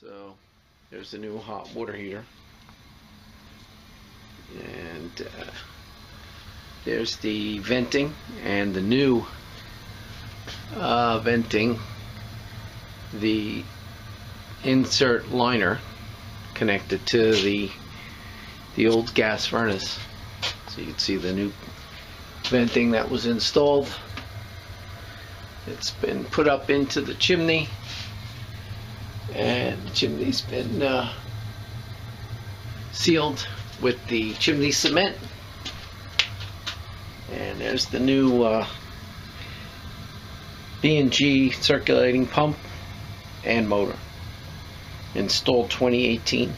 So there's the new hot water heater, and there's the venting and the new venting, the insert liner connected to the old gas furnace. So you can see the new venting that was installed. It's been put up into the chimney, and the chimney's been sealed with the chimney cement. And there's the new B&G circulating pump and motor, installed 2018.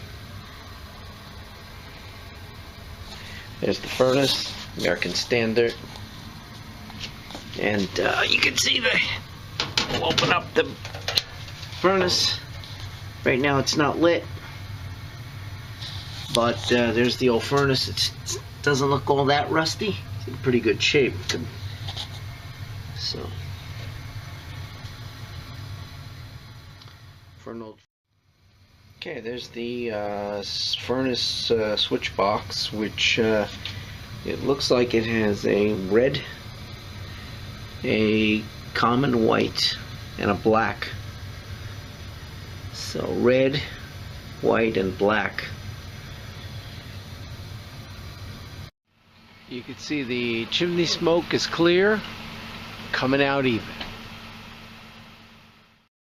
There's the furnace, American Standard, and you can see we'll open up the furnace. Right now it's not lit, but there's the old furnace. It doesn't look all that rusty. It's in pretty good shape. So, for an old. Okay, there's the furnace switch box, which it looks like it has a red, a common white, and a black. So red, white, and black. You can see the chimney smoke is clear, coming out even.